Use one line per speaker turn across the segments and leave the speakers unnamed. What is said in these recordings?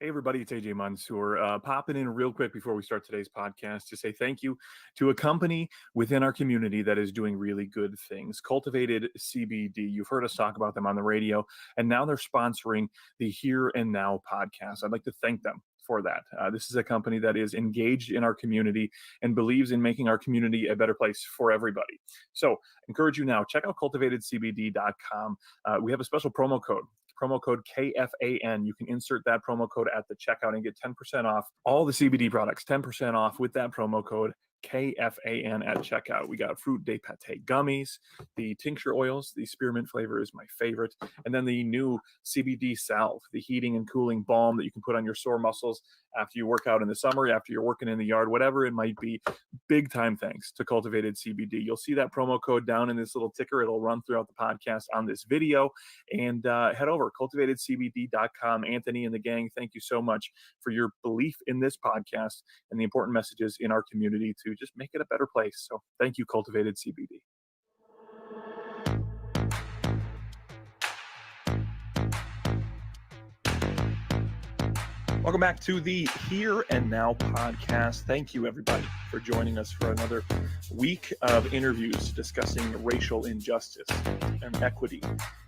Hey everybody, it's AJ Mansour. Popping in real quick before we start today's podcast to say thank you to a company within our community that is doing really good things. Cultivated CBD. You've heard us talk about them on the radio, and now they're sponsoring the Here and Now podcast. I'd like to thank them for that. This is a company that is engaged in our community and believes in making our community a better place for everybody. So, encourage you now, check out cultivatedcbd.com. We have a special promo code KFAN. You can insert that promo code at the checkout and get 10% off all the CBD products, 10% off with that promo code KFAN at checkout. We got fruit de pate gummies, the tincture oils, the spearmint flavor is my favorite, and then the new CBD salve, the heating and cooling balm that you can put on your sore muscles after you work out in the summer, after you're working in the yard, whatever it might be. Big time thanks to Cultivated CBD. You'll see that promo code down in this little ticker. It'll run throughout the podcast on this video. And head over, cultivatedcbd.com. Anthony and the gang, thank you so much for your belief in this podcast and the important messages in our community to just make it a better place. So thank you, Cultivated CBD. Welcome back to the Here and Now podcast. Thank you, everybody, for joining us for another week of interviews discussing racial injustice and equity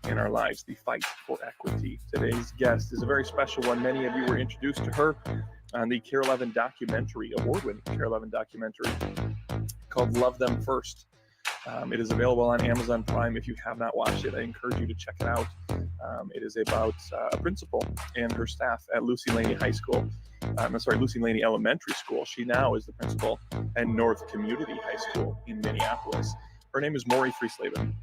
in our lives, the fight for equity. Today's guest is a very special one. Many of you were introduced to her on the KARE 11 documentary, award-winning KARE 11 documentary called Love Them First. It is available on Amazon Prime. If you have not watched it, I encourage you to check it out. It is about a principal and her staff at Lucy Laney Elementary School. She now is the principal at North Community High School in Minneapolis. Her name is Mauri Friestleben.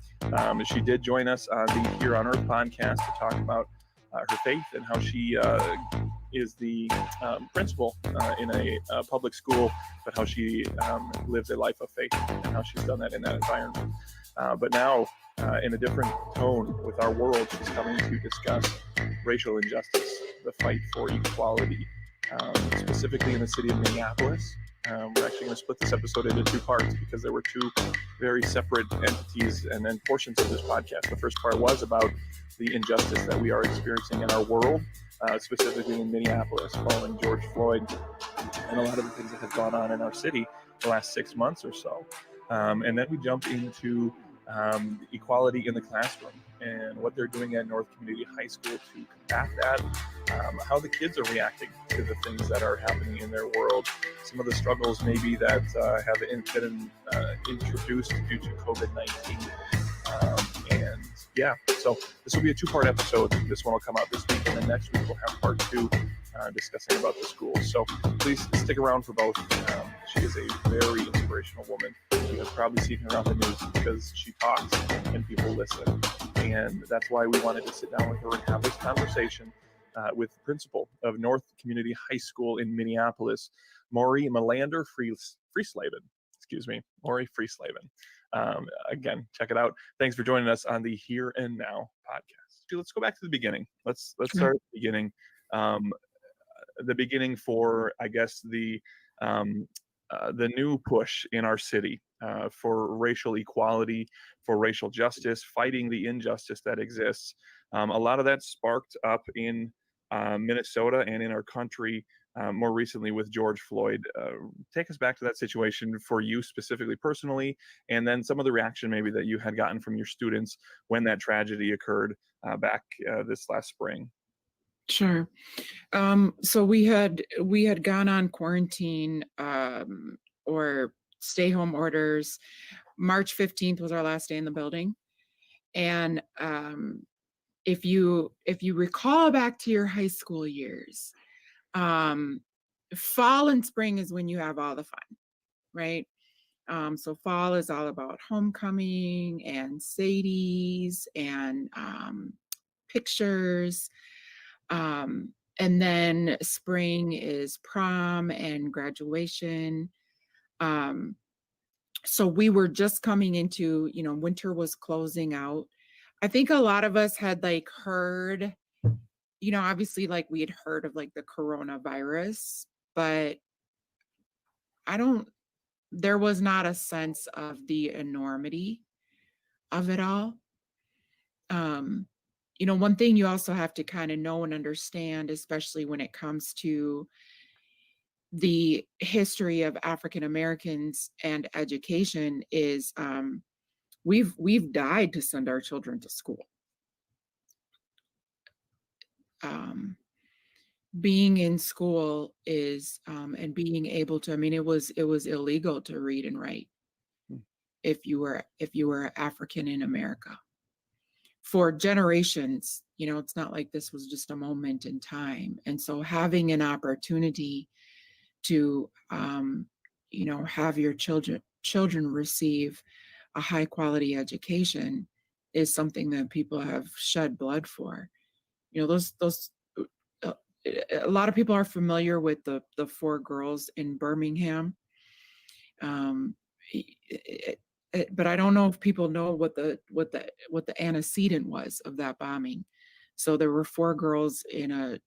She did join us on the Here on Earth podcast to talk about her faith and how she is the principal in a public school, but how she lives a life of faith and how she's done that in that environment. But now, in a different tone with our world, she's coming to discuss racial injustice, the fight for equality, specifically in the city of Minneapolis. We're actually going to split this episode into two parts because there were two very separate entities and then portions of this podcast. The first part was about the injustice that we are experiencing in our world, specifically in Minneapolis following George Floyd and a lot of the things that have gone on in our city the last 6 months or so. And then we jump into equality in the classroom and what they're doing at North Community High School to combat that, how the kids are reacting to the things that are happening in their world, some of the struggles maybe that have been introduced due to COVID-19. And yeah, so this will be a two-part episode. This one will come out this week, and then next week we'll have part two discussing about the school. So please stick around for both. She is a very inspirational woman. You have probably seen her on the news because she talks and people listen. And that's why we wanted to sit down with her and have this conversation with the principal of North Community High School in Minneapolis, Mauri Friestleben. Mauri Friestleben. Again, check it out. Thanks for joining us on the Here and Now podcast. Let's go back to the beginning. Let's start at the beginning. The beginning for, I guess, the new push in our city for racial equality, for racial justice, fighting the injustice that exists. A lot of that sparked up in Minnesota and in our country more recently with George Floyd. Take us back to that situation for you specifically, personally, and then some of the reaction maybe that you had gotten from your students when that tragedy occurred back this last spring.
Sure. So we had gone on quarantine or stay home orders. March 15th was our last day in the building. And if you recall back to your high school years, fall and spring is when you have all the fun, right? So fall is all about homecoming and Sadies and pictures. And then spring is prom and graduation. So we were just coming into, winter was closing out. I think a lot of us had heard, obviously we had heard of the coronavirus, but there was not a sense of the enormity of it all. one thing you also have to kind of know and understand, especially when it comes to the history of African Americans and education, is we've died to send our children to school. Being in school is and being able to, I mean, it was illegal to read and write if you were African in America for generations. It's not like this was just a moment in time. And so having an opportunity to have your children receive a high quality education is something that people have shed blood for. Those a lot of people are familiar with the 4 girls in Birmingham. But I don't know if people know what the antecedent was of that bombing. So there were 4 girls in a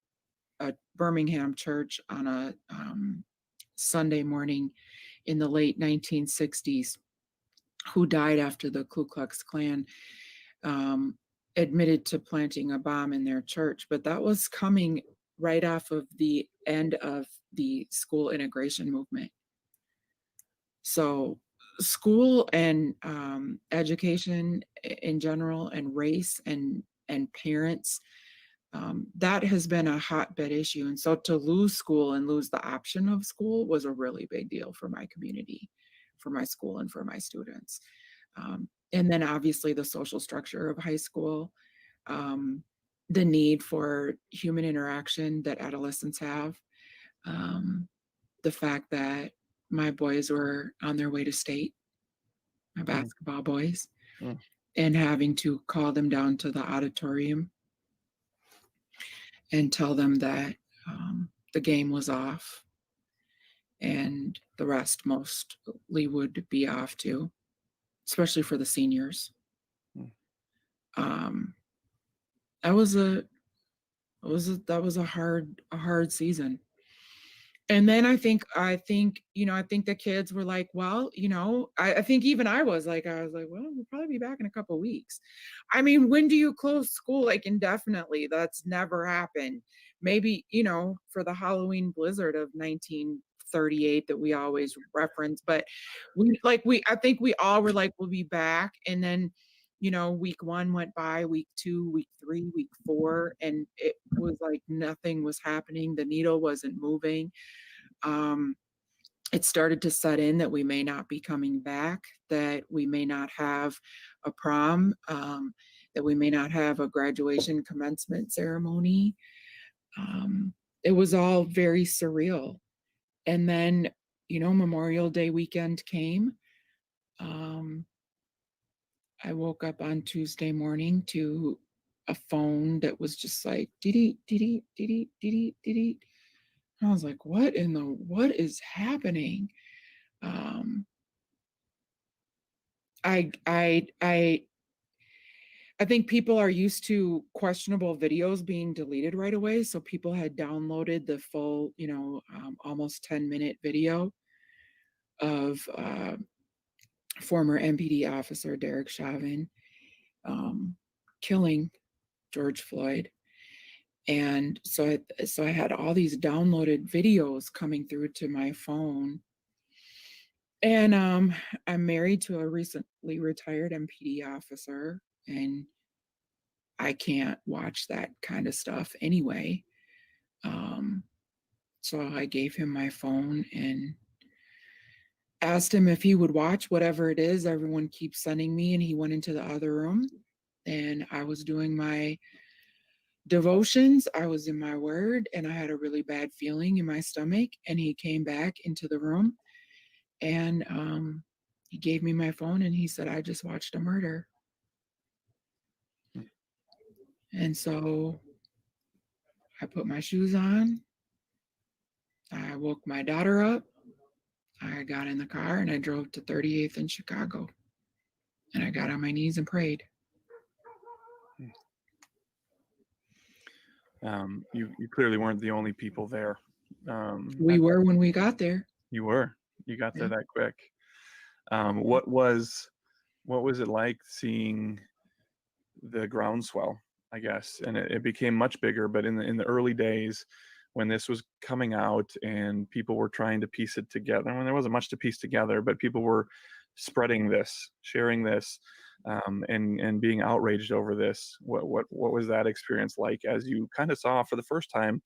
Birmingham church on a Sunday morning in the late 1960s who died after the Ku Klux Klan admitted to planting a bomb in their church. But that was coming right off of the end of the school integration movement. So school and education in general, and race and parents, that has been a hotbed issue. And so to lose school and lose the option of school was a really big deal for my community, for my school, and for my students. And then obviously the social structure of high school, the need for human interaction that adolescents have, the fact that my boys were on their way to state, my basketball boys, and having to call them down to the auditorium and tell them that the game was off and the rest mostly would be off too, especially for the seniors. That was a hard season. And then I think the kids were like, well, I think even I was like, well, we'll probably be back in a couple of weeks. I mean, when do you close school like indefinitely? That's never happened. Maybe, for the Halloween blizzard of 1938 that we always reference, but I think we all were like, we'll be back. And then, week 1 went by, week 2, week 3, week 4, and it was like nothing was happening. The needle wasn't moving. It started to set in that we may not be coming back, that we may not have a prom, that we may not have a graduation commencement ceremony. It was all very surreal. And then, Memorial Day weekend came. I woke up on Tuesday morning to a phone that was just like, dee dee dee dee dee. I was like, what is happening? I think people are used to questionable videos being deleted right away. So people had downloaded the full, almost 10-minute video of former MPD officer Derek Chauvin killing George Floyd. And so I had all these downloaded videos coming through to my phone. And I'm married to a recently retired MPD officer, and I can't watch that kind of stuff anyway. So I gave him my phone and asked him if he would watch whatever it is everyone keeps sending me. And he went into the other room, and I was doing my devotions. I was in my word, and I had a really bad feeling in my stomach. And he came back into the room, and he gave me my phone, and he said, I just watched a murder. And so I put my shoes on. I woke my daughter up. I got in the car and I drove to 38th in Chicago. And I got on my knees and prayed.
You clearly weren't the only people there.
We were when we got there.
You were. You got there that quick. What was it like seeing the groundswell I guess, and it became much bigger. But in the early days, when this was coming out and people were trying to piece it together, when there wasn't much to piece together, but people were spreading this, sharing this, and being outraged over this. What was that experience like as you kind of saw for the first time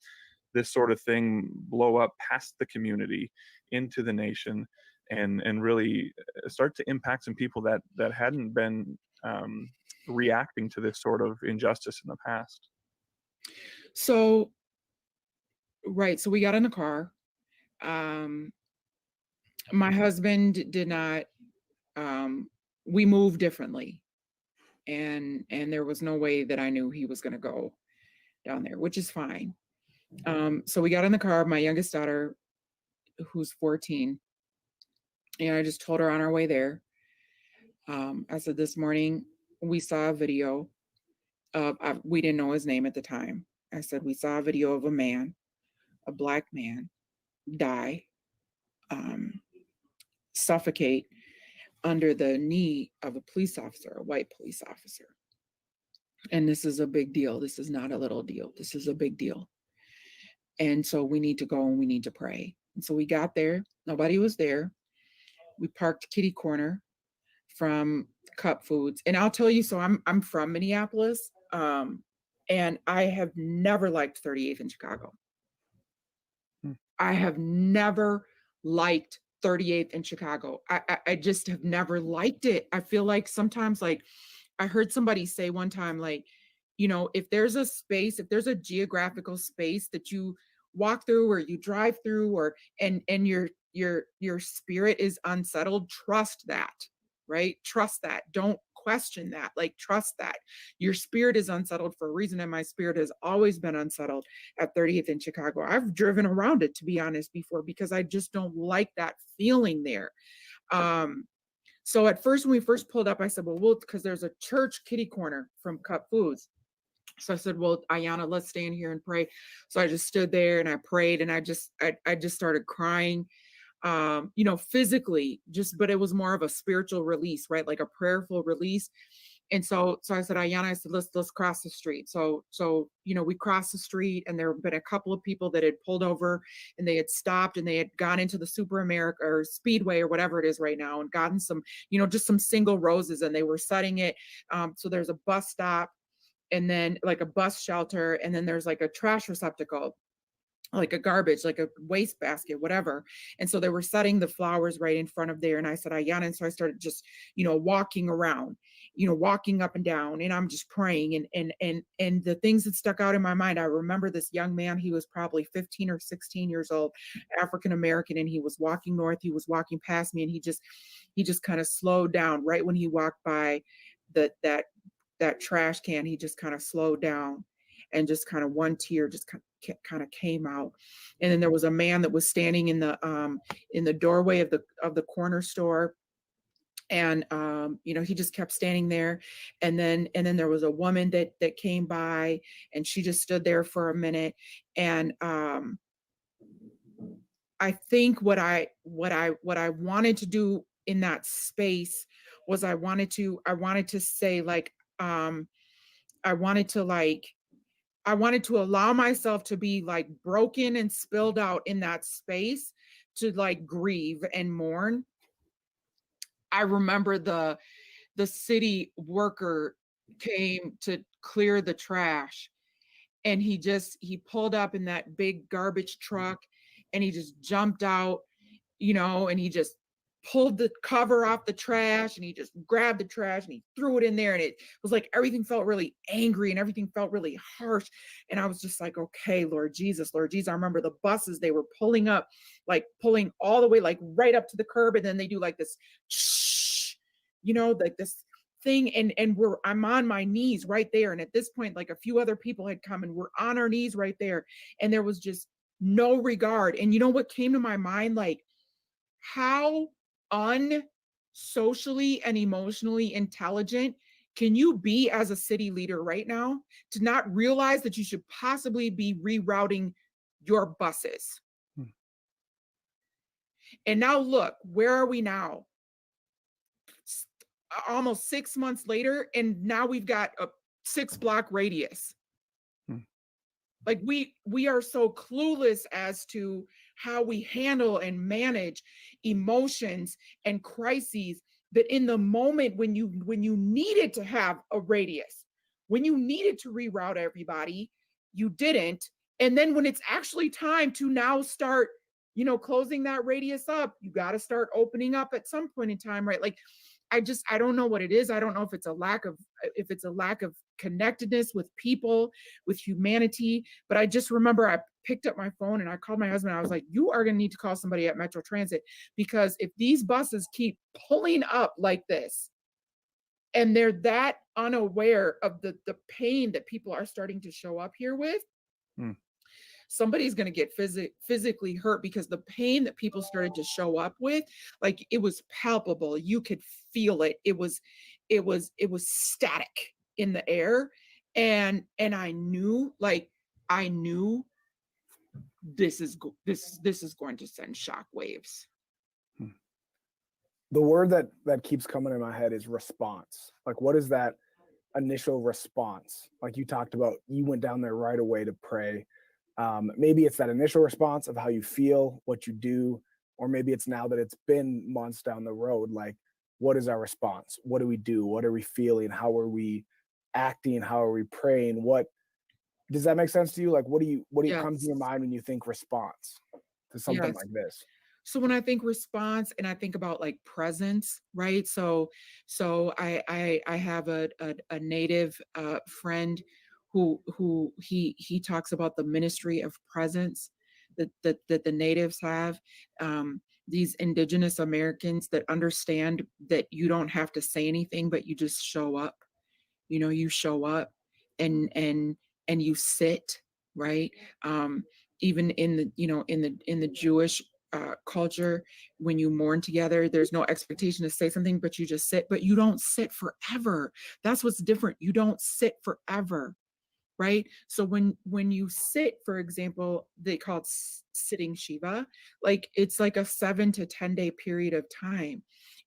this sort of thing blow up past the community into the nation, and really start to impact some people that hadn't been reacting to this sort of injustice in the past?
So, right. So we got in the car. Um, my husband did not, um, we moved differently, and there was no way that I knew he was going to go down there, which is fine. So we got in the car, my youngest daughter, who's 14, and I just told her on our way there. I said, this morning we saw a video of, we didn't know his name at the time. I said, we saw a video of a man, a black man, die, um, suffocate under the knee of a police officer, a white police officer. And this is a big deal. This is not a little deal. This is a big deal. And so we need to go and we need to pray. And so we got there. Nobody was there. We parked kitty corner from Cup Foods. And I'll tell you, so I'm from Minneapolis, and I have never liked 38th in Chicago. I have never liked 38th in Chicago. I just have never liked it. I feel like sometimes, like, I heard somebody say one time, like, if there's a space, if there's a geographical space that you walk through or you drive through, or and your spirit is unsettled, trust that, right? Trust that. Don't question that. Like, trust that. Your spirit is unsettled for a reason, and my spirit has always been unsettled at 30th in Chicago. I've driven around it, to be honest, before, because I just don't like that feeling there. So at first, when we first pulled up, I said, well, because there's a church kitty corner from Cup Foods. So I said, well, Ayana, let's stand here and pray. So I just stood there and I prayed, and I just started crying, physically, but it was more of a spiritual release, right? Like a prayerful release. And so I said, Ayana, I said, let's cross the street. So, we crossed the street, and there had been a couple of people that had pulled over, and they had stopped, and they had gone into the Super America or Speedway or whatever it is right now, and gotten some, just some single roses, and they were setting it. So there's a bus stop, and then like a bus shelter, and then there's like a trash receptacle, like a garbage, like a waste basket, whatever. And so they were setting the flowers right in front of there. And I said, Ayana. And so I started just, walking around, walking up and down, and I'm just praying. And the things that stuck out in my mind, I remember this young man, he was probably 15 or 16 years old, African-American, and he was walking north, he was walking past me, and he just kind of slowed down right when he walked by that trash can. He just kind of slowed down, and just kind of one tear just kind of came out. And then there was a man that was standing in the doorway of the corner store, and he just kept standing there. And then there was a woman that came by, and she just stood there for a minute. And I think what I wanted to do in that space was I wanted to say, like, I wanted to allow myself to be like broken and spilled out in that space, to like grieve and mourn. I remember the city worker came to clear the trash, and he pulled up in that big garbage truck, and he just jumped out, and he just pulled the cover off the trash, and he just grabbed the trash and he threw it in there. And it was like everything felt really angry and everything felt really harsh. And I was just like, okay, Lord Jesus. I remember the buses, they were pulling up, like pulling all the way, like right up to the curb. And then they do like this, shh, like this thing. And I'm on my knees right there. And at this point, like a few other people had come, and we're on our knees right there. And there was just no regard. And what came to my mind? Like, how unsocially and emotionally intelligent can you be as a city leader right now to not realize that you should possibly be rerouting your buses? And now look, where are we now? Almost 6 months later, and now we've got 6-block radius.
Hmm.
Like we are so clueless as to how we handle and manage emotions and crises, that in the moment when you needed to have a radius, when you needed to reroute everybody, you didn't. And then when it's actually time to now start, closing that radius up, you got to start opening up at some point in time, right? Like I don't know what it is. I don't know if it's a lack of connectedness with people, with humanity. But I just remember I picked up my phone and I called my husband. I was like, you are going to need to call somebody at Metro Transit, because if these buses keep pulling up like this, and they're that unaware of the pain that people are starting to show up here with, somebody's going to get physically hurt, because the pain that people started to show up with, like, it was palpable. You could feel it. It was static in the air. And I knew this is going to send shock waves.
The word that keeps coming in my head is response. Like, what is that initial response? Like you talked about, you went down there right away to pray. Maybe it's that initial response of how you feel, what you do, or maybe it's now that it's been months down the road, like, what is our response? What do we do? What are we feeling? How are we acting? How are we praying? What does that make sense to you? Like, what do you come to your mind when you think response to something like this?
So when I think response, and I think about like presence, right? So I have a Native friend who he talks about the ministry of presence that the Natives have. These Indigenous Americans that understand that you don't have to say anything, but you just show up. You show up and you sit, right? Even in the Jewish culture, when you mourn together, there's no expectation to say something, but you just sit. But you don't sit forever. That's what's different. You don't sit forever, right? So when you sit, for example, they call it sitting Shiva, like it's like a 7 to 10 day period of time.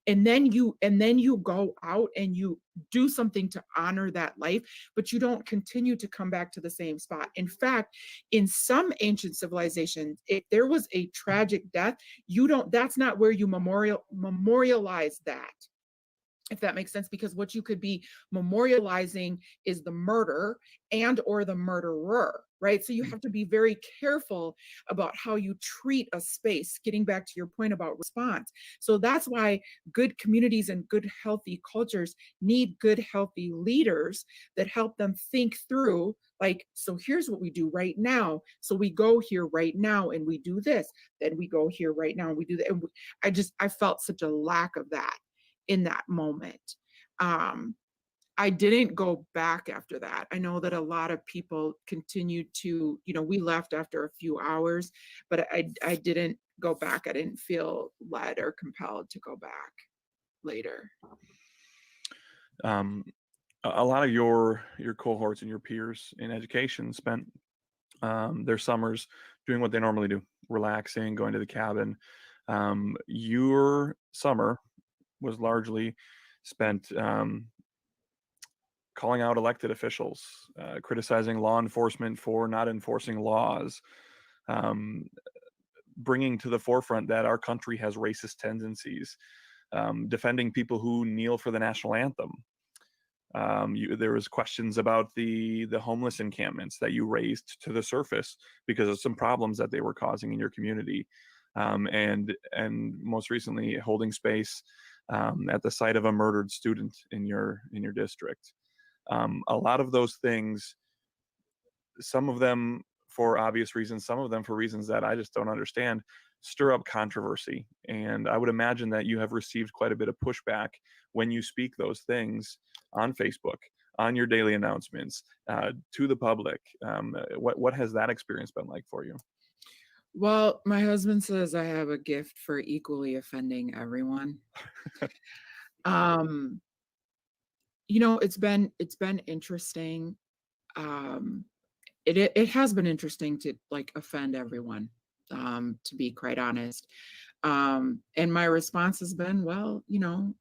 And then you go out and you do something to honor that life, but you don't continue to come back to the same spot. In fact, in some ancient civilizations, if there was a tragic death, that's not where you memorialize that, if that makes sense, because what you could be memorializing is the murder and or the murderer, right? So you have to be very careful about how you treat a space, getting back to your point about response. So that's why good communities and good healthy cultures need good healthy leaders that help them think through, like, so here's what we do right now. So we go here right now and we do this, then we go here right now and we do that. And I felt such a lack of that in that moment. I didn't go back after that. I know that a lot of people continued to, we left after a few hours, but I didn't go back. I didn't feel led or compelled to go back later.
A lot of your cohorts and your peers in education spent their summers doing what they normally do, relaxing, going to the cabin. Your summer was largely spent calling out elected officials, criticizing law enforcement for not enforcing laws, bringing to the forefront that our country has racist tendencies, defending people who kneel for the national anthem. There was questions about the homeless encampments that you raised to the surface because of some problems that they were causing in your community, and most recently holding space at the site of a murdered student in your district. A lot of those things, some of them for obvious reasons, some of them for reasons that I just don't understand, stir up controversy. And I would imagine that you have received quite a bit of pushback when you speak those things on Facebook, on your daily announcements, to the public. What has that experience been like for you?
Well, my husband says I have a gift for equally offending everyone. It's been interesting. It has been interesting to like offend everyone, to be quite honest. And my response has been, well,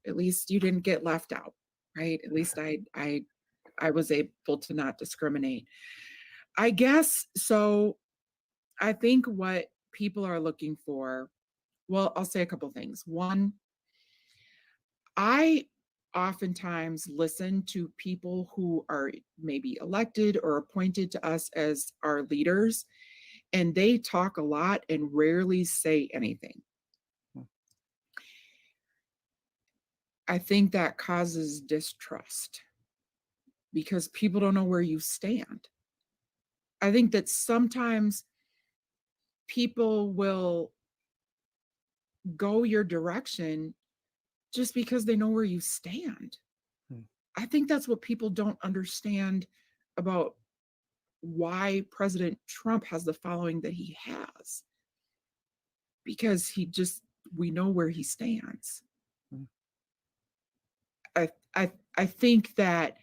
at least you didn't get left out, right? At least I I was able to not discriminate. I guess so. I think what people are looking for, well, I'll say a couple things. One, I oftentimes listen to people who are maybe elected or appointed to us as our leaders, and they talk a lot and rarely say anything. I think that causes distrust because people don't know where you stand. I think that sometimes people will go your direction just because they know where you stand. I think that's what people don't understand about why President Trump has the following that he has. Because we know where he stands. I think that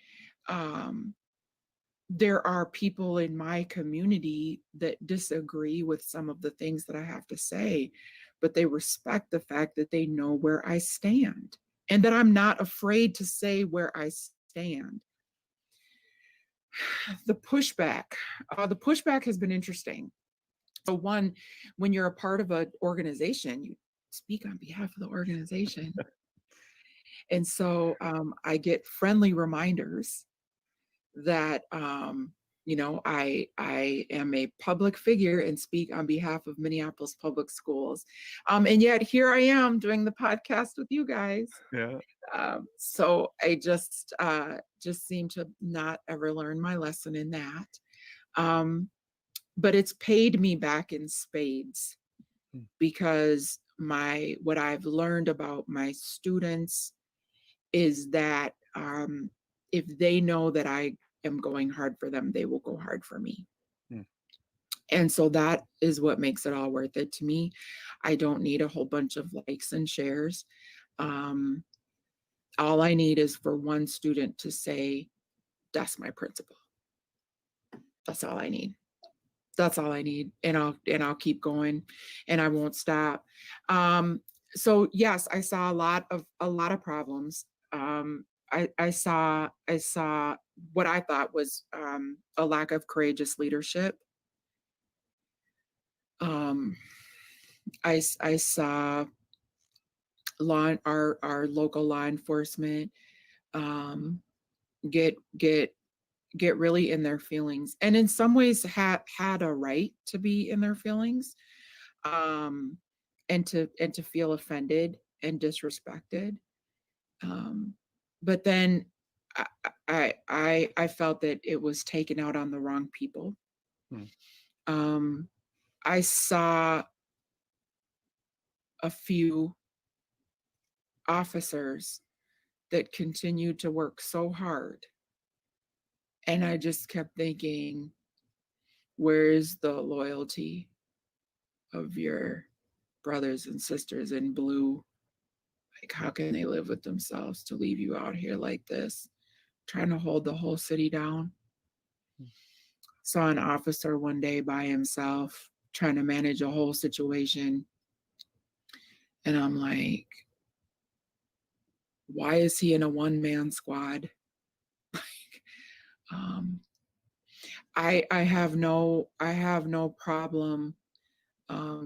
there are people in my community that disagree with some of the things that I have to say, but they respect the fact that they know where I stand and that I'm not afraid to say where I stand. The pushback has been interesting. So one, when you're a part of an organization, you speak on behalf of the organization. And so I get friendly reminders that, I am a public figure and speak on behalf of Minneapolis public schools. And yet here I am doing the podcast with you guys.
Yeah.
So I just seem to not ever learn my lesson in that. But it's paid me back in spades because what I've learned about my students is that if they know that I am going hard for them, they will go hard for me. And so that is what makes it all worth it to me. I don't need a whole bunch of likes and shares. All I need is for one student to say, "That's my principal." That's all I need. That's all I need. And I'll keep going and I won't stop. So yes, I saw a lot of problems. I saw what I thought was a lack of courageous leadership. I saw our local law enforcement get really in their feelings, and in some ways had a right to be in their feelings, and to feel offended and disrespected. But then I felt that it was taken out on the wrong people. I saw a few officers that continued to work so hard. And I just kept thinking, where is the loyalty of your brothers and sisters in blue? Like, how can they live with themselves to leave you out here like this, trying to hold the whole city down? Saw an officer one day by himself trying to manage a whole situation. And I'm like, why is he in a one-man squad? I have no problem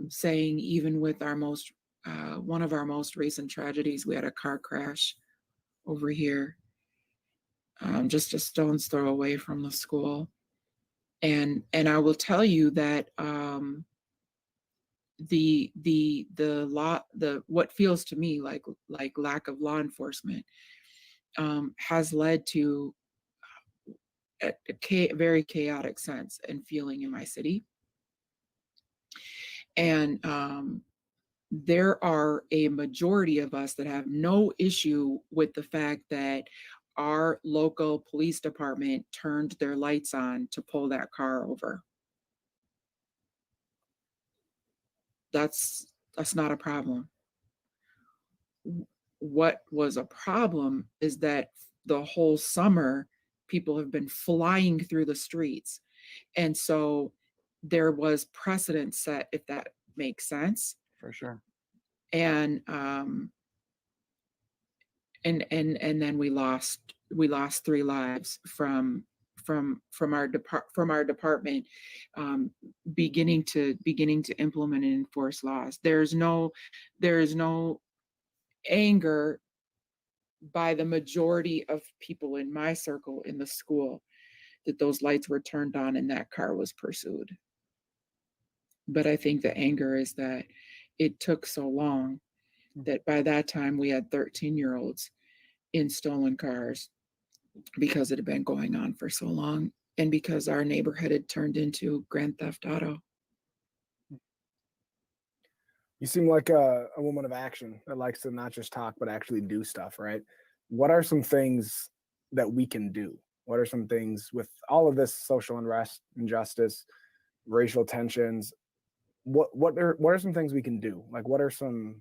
saying, even with our one of our most recent tragedies, we had a car crash over here, just a stone's throw away from the school, and I will tell you that what feels to me like lack of law enforcement has led to a very chaotic sense and feeling in my city. And there are a majority of us that have no issue with the fact that our local police department turned their lights on to pull that car over. That's not a problem. What was a problem is that the whole summer, people have been flying through the streets. And so there was precedent set, if that makes sense.
For sure.
And then we lost we lost 3 lives from our department beginning to implement and enforce laws. There is no anger by the majority of people in my circle in the school that those lights were turned on and that car was pursued. But I think the anger is that it took so long that by that time we had 13-year-olds in stolen cars because it had been going on for so long and because our neighborhood had turned into Grand Theft Auto.
You seem like a woman of action that likes to not just talk, but actually do stuff, right? What are some things that we can do? What are some things with all of this social unrest, injustice, racial tensions? What are some things we can do? Like, do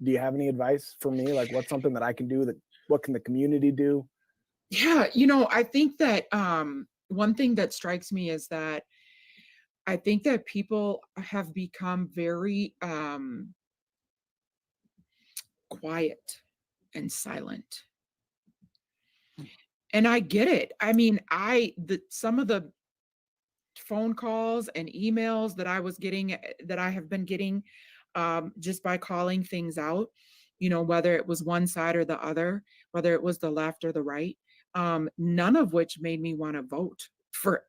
you have any advice for me? Like, what's something that I can do? What can the community do?
Yeah, I think that one thing that strikes me is that I think that people have become very quiet and silent. And I get it. I mean, some of the phone calls and emails that I have been getting just by calling things out, whether it was one side or the other, whether it was the left or the right, none of which made me want to vote for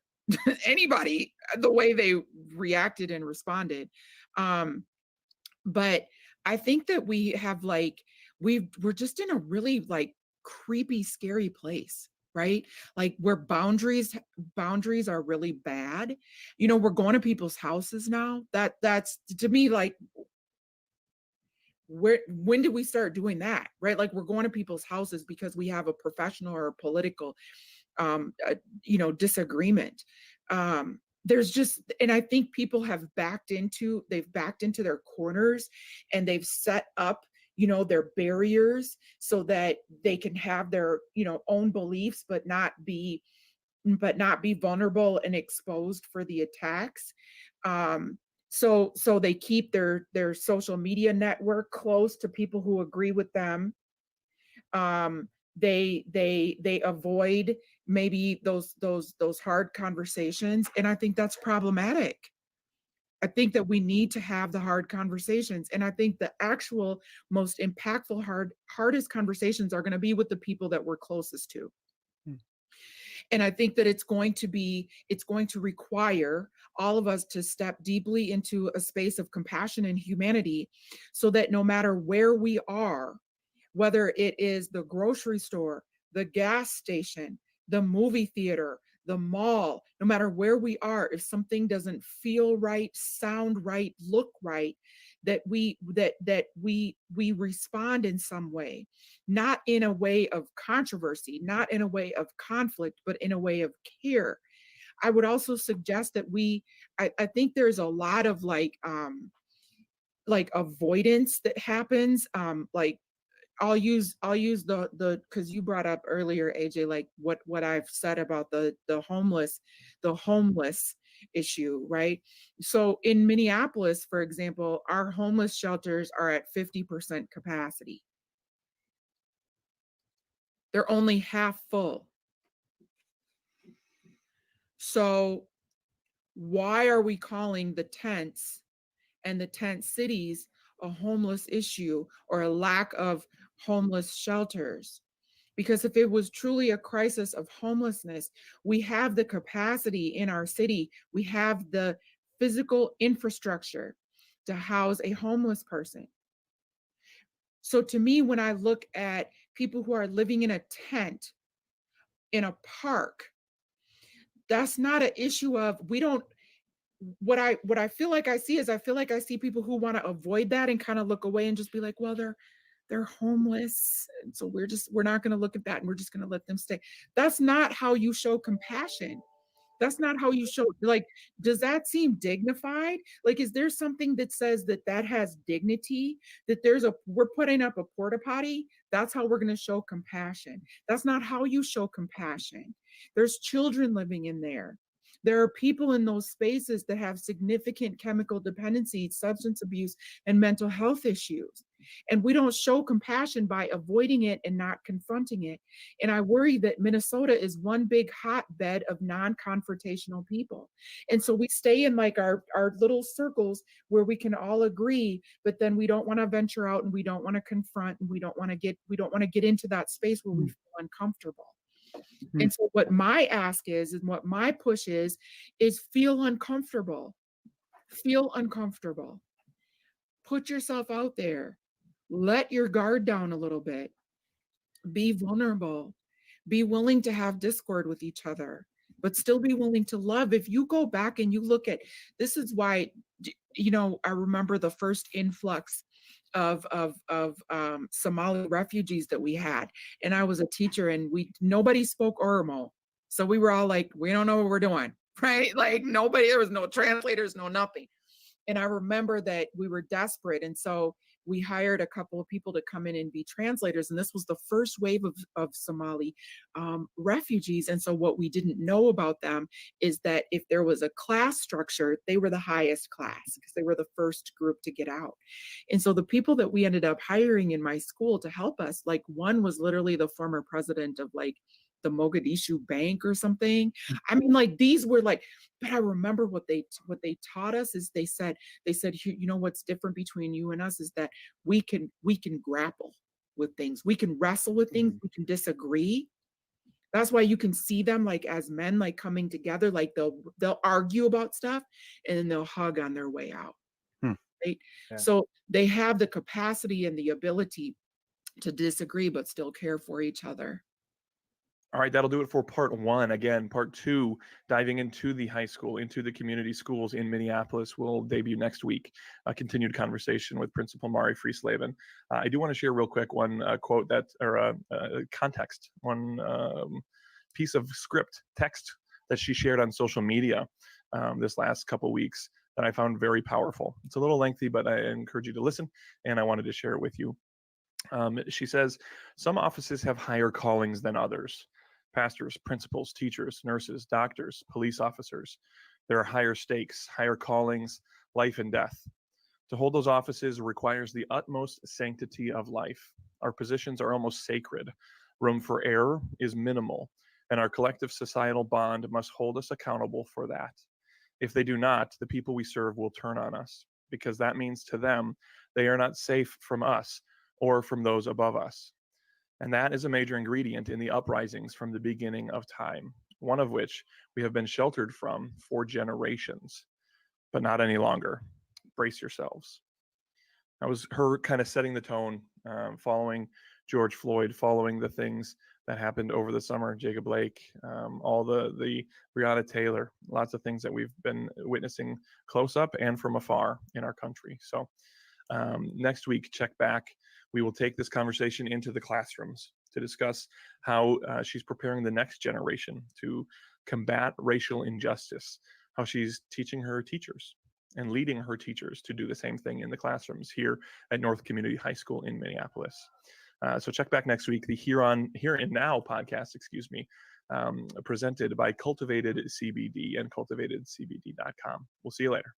anybody the way they reacted and responded. But I think that we have we're just in a really creepy, scary place, right? Like where boundaries are really bad. We're going to people's houses now. That's to me when did we start doing that, right? Like we're going to people's houses because we have a professional or a political disagreement. There's just, and I think people have backed into their corners and they've set up their barriers so that they can have their own beliefs but not be vulnerable and exposed for the attacks. So they keep their social media network close to people who agree with them. They avoid maybe those hard conversations, and I think that's problematic. I think that we need to have the hard conversations, and I think the actual most impactful hardest conversations are going to be with the people that we're closest to. And I think that it's going to require all of us to step deeply into a space of compassion and humanity so that no matter where we are, whether it is the grocery store, the gas station, the movie theater, the mall, no matter where we are, if something doesn't feel right, sound right, look right, that we respond in some way, not in a way of controversy, not in a way of conflict, but in a way of care. I would also suggest that I think there's a lot of avoidance that happens. I'll use the because you brought up earlier, AJ, like what I've said about the homeless issue, right? So in Minneapolis, for example, our homeless shelters are at 50% capacity. They're only half full. So why are we calling the tents and the tent cities a homeless issue or a lack of homeless shelters? Because if it was truly a crisis of homelessness, we have the capacity in our city, we have the physical infrastructure to house a homeless person. So to me, when I look at people who are living in a tent in a park, that's not an issue of what I feel like I see is I feel like I see people who want to avoid that and kind of look away and just be like, well, they're homeless. And so we're not going to look at that and we're just going to let them stay. That's not how you show compassion. That's not how you show, does that seem dignified? Like, is there something that says that has dignity, that we're putting up a porta potty? That's how we're going to show compassion. That's not how you show compassion. There's children living in there. There are people in those spaces that have significant chemical dependency, substance abuse, and mental health issues. And we don't show compassion by avoiding it and not confronting it. And I worry that Minnesota is one big hotbed of non-confrontational people. And so we stay in like our little circles where we can all agree, but then we don't want to venture out and we don't want to confront and we don't want to get into that space where we feel uncomfortable. And so what my ask is and what my push is feel uncomfortable. Feel uncomfortable. Put yourself out there. Let your guard down a little bit. Be vulnerable. Be willing to have discord with each other, but still be willing to love. If you go back and you look at, this is why, I remember the first influx of Somali refugees that we had. And I was a teacher and nobody spoke Oromo. So we were all like, we don't know what we're doing, right? Like there was no translators, no nothing. And I remember that we were desperate. And so we hired a couple of people to come in and be translators. And this was the first wave of Somali refugees. And so what we didn't know about them is that if there was a class structure, they were the highest class because they were the first group to get out. And so the people that we ended up hiring in my school to help us, like one was literally the former president of like the Mogadishu Bank or something. I mean, like these were like, but I remember what they taught us is they said, what's different between you and us is that we can grapple with things. We can wrestle with things. We can disagree. That's why you can see them like as men, like coming together, like they'll argue about stuff and then they'll hug on their way out. Right? Yeah. So they have the capacity and the ability to disagree, but still care for each other.
All right, that'll do it for part one. Again, part two, diving into the high school, into the community schools in Minneapolis, will debut next week. A continued conversation with Principal Mauri Friestleben. I do want to share real quick one quote context, one piece of script text that she shared on social media this last couple weeks that I found very powerful. It's a little lengthy, but I encourage you to listen, and I wanted to share it with you. She says, some offices have higher callings than others. Pastors, principals, teachers, nurses, doctors, police officers. There are higher stakes, higher callings, life and death. To hold those offices requires the utmost sanctity of life. Our positions are almost sacred. Room for error is minimal, and our collective societal bond must hold us accountable for that. If they do not, the people we serve will turn on us, because that means to them they are not safe from us or from those above us. And that is a major ingredient in the uprisings from the beginning of time, one of which we have been sheltered from for generations, but not any longer. Brace yourselves. That was her kind of setting the tone, following George Floyd, following the things that happened over the summer, Jacob Blake, all the Breonna Taylor, lots of things that we've been witnessing close up and from afar in our country. So next week, check back. We will take this conversation into the classrooms to discuss how she's preparing the next generation to combat racial injustice, how she's teaching her teachers and leading her teachers to do the same thing in the classrooms here at North Community High School in Minneapolis. So check back next week, the Here and Now podcast, presented by Cultivated CBD and cultivatedcbd.com. We'll see you later.